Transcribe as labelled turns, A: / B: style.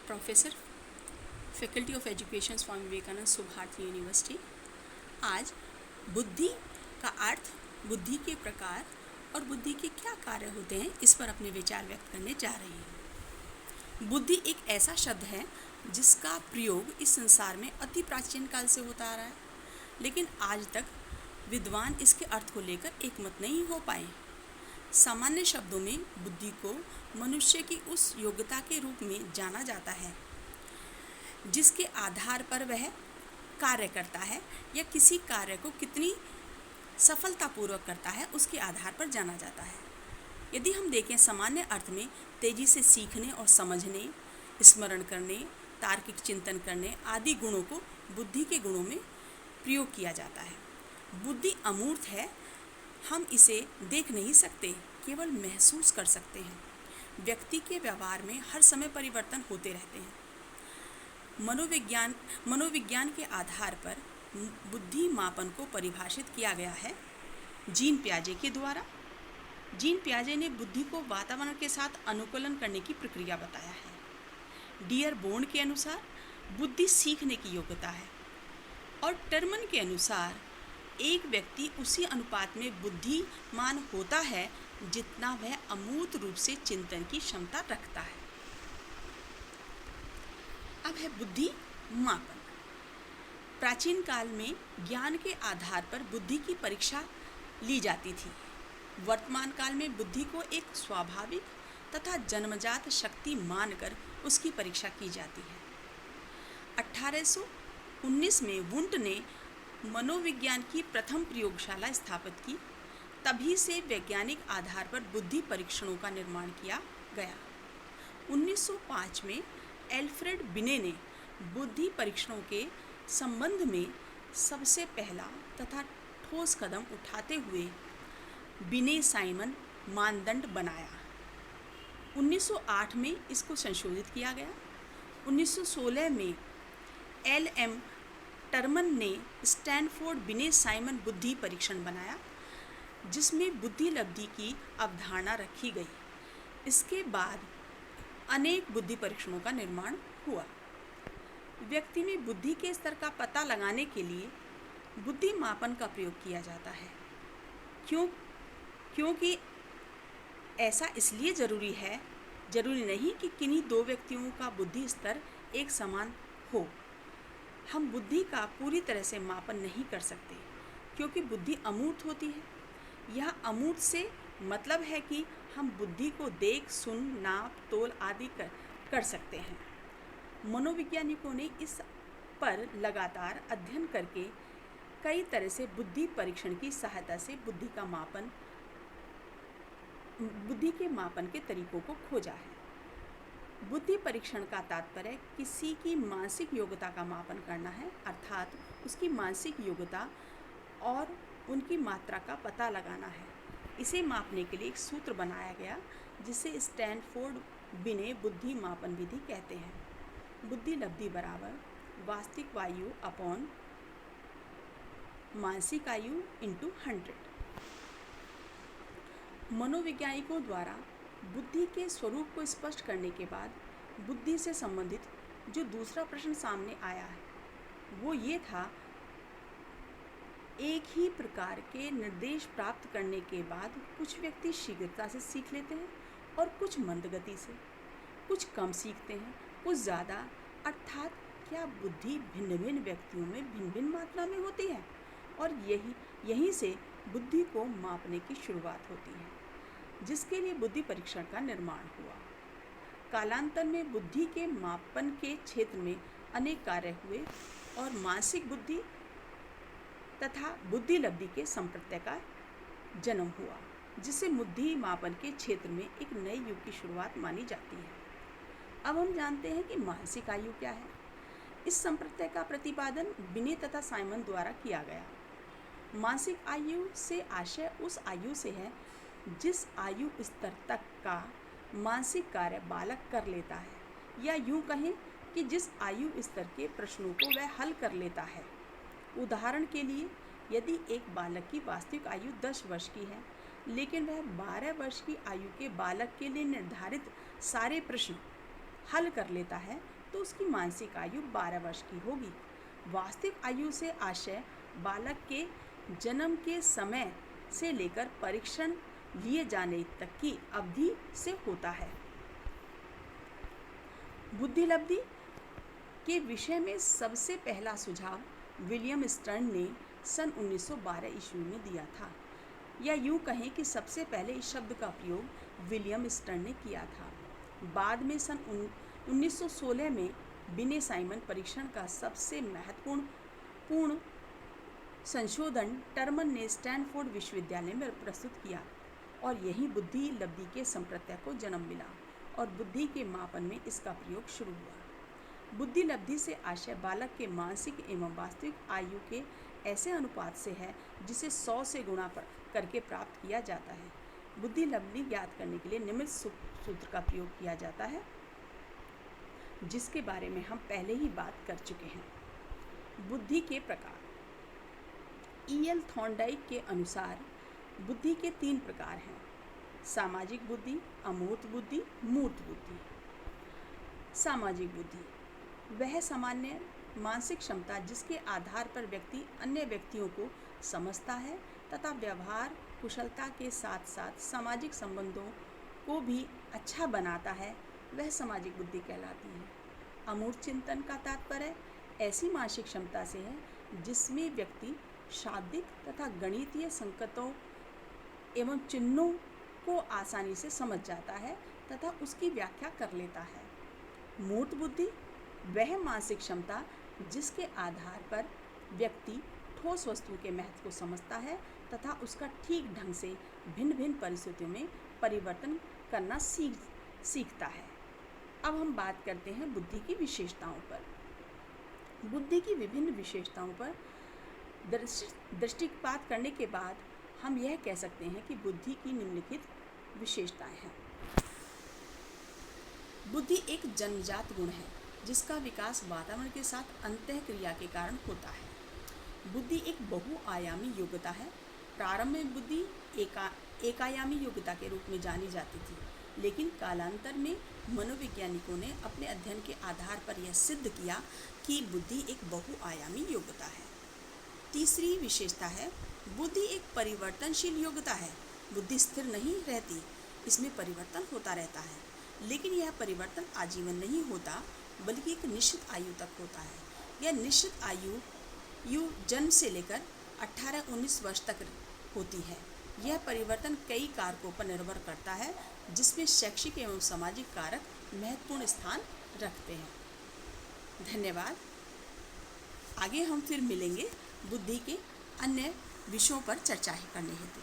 A: Professor faculty of education Swami Vivekananda Subharti university. आज बुद्धि का अर्थ, बुद्धि के प्रकार और बुद्धि के क्या कार्य होते हैं, इस पर अपने विचार व्यक्त करने जा रही हैं। बुद्धि एक ऐसा शब्द है जिसका प्रयोग इस संसार में अति प्राचीन काल से होता आ रहा है, लेकिन आज तक विद्वान इसके अर्थ को लेकर एकमत नहीं हो पाए। सामान्य शब्दों में बुद्धि को मनुष्य की उस योग्यता के रूप में जाना जाता है जिसके आधार पर वह कार्य करता है या किसी कार्य को कितनी सफलतापूर्वक करता है उसके आधार पर जाना जाता है। यदि हम देखें सामान्य अर्थ में तेजी से सीखने और समझने, स्मरण करने, तार्किक चिंतन करने आदि गुणों को बुद्धि के गुणों में प्रयोग किया जाता है। बुद्धि अमूर्त है, हम इसे देख नहीं सकते, केवल महसूस कर सकते हैं। व्यक्ति के व्यवहार में हर समय परिवर्तन होते रहते हैं। मनोविज्ञान के आधार पर बुद्धि मापन को परिभाषित किया गया है जीन पियाजे के द्वारा। जीन पियाजे ने बुद्धि को वातावरण के साथ अनुकूलन करने की प्रक्रिया बताया है। डियरबोर्न के अनुसार बुद्धि सीखने की योग्यता है और टर्मन के अनुसार एक व्यक्ति उसी अनुपात में बुद्धिमान होता है जितना वह अमूर्त रूप से चिंतन की क्षमता रखता है। अब है बुद्धि मापन। प्राचीन काल में ज्ञान के आधार पर बुद्धि की परीक्षा ली जाती थी। वर्तमान काल में बुद्धि को एक स्वाभाविक तथा जन्मजात शक्ति मानकर उसकी परीक्षा की जाती है। 1819 में वुंट ने मनोविज्ञान की प्रथम प्रयोगशाला स्थापित की। तभी से वैज्ञानिक आधार पर बुद्धि परीक्षणों का निर्माण किया गया। 1905 में एल्फ्रेड बिने ने बुद्धि परीक्षणों के संबंध में सबसे पहला तथा ठोस कदम उठाते हुए बिने साइमन मानदंड बनाया। 1908 में इसको संशोधित किया गया। 1916 में एल.एम. टर्मन ने स्टैनफोर्ड बिने साइमन बुद्धि परीक्षण बनाया, जिसमें बुद्धि लब्धि की अवधारणा रखी गई। इसके बाद अनेक बुद्धि परीक्षणों का निर्माण हुआ। व्यक्ति में बुद्धि के स्तर का पता लगाने के लिए बुद्धि मापन का प्रयोग किया जाता है। क्योंकि ऐसा इसलिए जरूरी नहीं कि किन्हीं दो व्यक्तियों का बुद्धि स्तर एक समान हो। हम बुद्धि का पूरी तरह से मापन नहीं कर सकते क्योंकि बुद्धि अमूर्त होती है। यह अमूर्त से मतलब है कि हम बुद्धि को देख, सुन, नाप, तोल आदि कर सकते हैं। मनोवैज्ञानिकों ने इस पर लगातार अध्ययन करके कई तरह से बुद्धि परीक्षण की सहायता से बुद्धि के मापन के तरीकों को खोजा है। बुद्धि परीक्षण का तात्पर्य किसी की मानसिक योग्यता का मापन करना है, अर्थात उसकी मानसिक योग्यता और उनकी मात्रा का पता लगाना है। इसे मापने के लिए एक सूत्र बनाया गया जिसे स्टैनफोर्ड बिने बुद्धि मापन विधि कहते हैं। बुद्धि लब्धि बराबर वास्तविक आयु अपॉन मानसिक आयु इंटू 100। मनोवैज्ञानिकों द्वारा बुद्धि के स्वरूप को स्पष्ट करने के बाद बुद्धि से संबंधित जो दूसरा प्रश्न सामने आया है वो ये था, एक ही प्रकार के निर्देश प्राप्त करने के बाद कुछ व्यक्ति शीघ्रता से सीख लेते हैं और कुछ मंद गति से, कुछ कम सीखते हैं, कुछ ज़्यादा। अर्थात क्या बुद्धि भिन्न भिन्न व्यक्तियों में भिन्न भिन्न मात्रा में होती है और यहीं से बुद्धि को मापने की शुरुआत होती है, जिसके लिए बुद्धि परीक्षण का निर्माण हुआ। कालांतर में बुद्धि के मापन के क्षेत्र में अनेक कार्य हुए और मानसिक बुद्धि तथा बुद्धि लब्धि के संप्रत्यय का जन्म हुआ, जिससे बुद्धि मापन के क्षेत्र में एक नए युग की शुरुआत मानी जाती है। अब हम जानते हैं कि मानसिक आयु क्या है। इस संप्रत्यय का प्रतिपादन बिने तथा साइमन द्वारा किया गया। मानसिक आयु से आशय उस आयु से है जिस आयु स्तर तक का मानसिक कार्य बालक कर लेता है, या यूँ कहें कि जिस आयु स्तर के प्रश्नों को वह हल कर लेता है। उदाहरण के लिए, यदि एक बालक की वास्तविक आयु 10 वर्ष की है, लेकिन वह 12 वर्ष की आयु के बालक के लिए निर्धारित सारे प्रश्न हल कर लेता है तो उसकी मानसिक आयु 12 वर्ष की होगी। वास्तविक आयु से आशय बालक के जन्म के समय से लेकर परीक्षण लिए जाने तक की अवधि से होता है। बुद्धिलब्धि के विषय में सबसे पहला सुझाव विलियम स्टर्न ने सन 1912 ईस्वी में दिया था, या यूँ कहें कि सबसे पहले इस शब्द का प्रयोग विलियम स्टर्न ने किया था। बाद में सन 1916 में बिने साइमन परीक्षण का सबसे महत्वपूर्ण संशोधन टर्मन ने स्टैनफोर्ड विश्वविद्यालय में प्रस्तुत किया और यही बुद्धि लब्धि के संप्रत्यय को जन्म मिला और बुद्धि के मापन में इसका प्रयोग शुरू हुआ। बुद्धि लब्धि से आशय बालक के मानसिक एवं वास्तविक आयु के ऐसे अनुपात से है जिसे 100 से गुणा करके प्राप्त किया जाता है। बुद्धि लब्धि ज्ञात करने के लिए निम्न सूत्र का प्रयोग किया जाता है, जिसके बारे में हम पहले ही बात कर चुके हैं। बुद्धि के प्रकार। E.L. थॉर्नडाइक के अनुसार बुद्धि के 3 प्रकार हैं: सामाजिक बुद्धि, अमूर्त बुद्धि, मूर्त बुद्धि। सामाजिक बुद्धि वह सामान्य मानसिक क्षमता जिसके आधार पर व्यक्ति अन्य व्यक्तियों को समझता है तथा व्यवहार कुशलता के साथ साथ सामाजिक संबंधों को भी अच्छा बनाता है, वह सामाजिक बुद्धि कहलाती है। अमूर्त चिंतन का तात्पर्य ऐसी मानसिक क्षमता से है जिसमें व्यक्ति शाब्दिक तथा गणितीय संकेतों एवं चिन्हों को आसानी से समझ जाता है तथा उसकी व्याख्या कर लेता है। मूर्त बुद्धि वह मानसिक क्षमता जिसके आधार पर व्यक्ति ठोस वस्तु के महत्व को समझता है तथा उसका ठीक ढंग से भिन्न भिन्न परिस्थितियों में परिवर्तन करना सीखता है। अब हम बात करते हैं बुद्धि की विशेषताओं पर। बुद्धि की विभिन्न विशेषताओं पर दृष्टिपात करने के बाद हम यह कह सकते हैं कि बुद्धि की निम्नलिखित विशेषताएं हैं। बुद्धि एक जन्मजात गुण है जिसका विकास वातावरण के साथ अंतःक्रिया के कारण होता है। बुद्धि एक बहुआयामी योग्यता है। प्रारंभ में बुद्धि एकायामी योग्यता के रूप में जानी जाती थी, लेकिन कालांतर में मनोवैज्ञानिकों ने अपने अध्ययन के आधार पर यह सिद्ध किया कि बुद्धि एक बहुआयामी योग्यता है। तीसरी विशेषता है, बुद्धि एक परिवर्तनशील योग्यता है। बुद्धि स्थिर नहीं रहती, इसमें परिवर्तन होता रहता है, लेकिन यह परिवर्तन आजीवन नहीं होता बल्कि एक निश्चित आयु तक होता है। यह निश्चित आयु जन्म से लेकर 18-19 वर्ष तक होती है। यह परिवर्तन कई कारकों पर निर्भर करता है जिसमें शैक्षिक एवं सामाजिक कारक महत्वपूर्ण स्थान रखते हैं। धन्यवाद। आगे हम फिर मिलेंगे बुद्धि के अन्य विषयों पर चर्चा करने हेतु।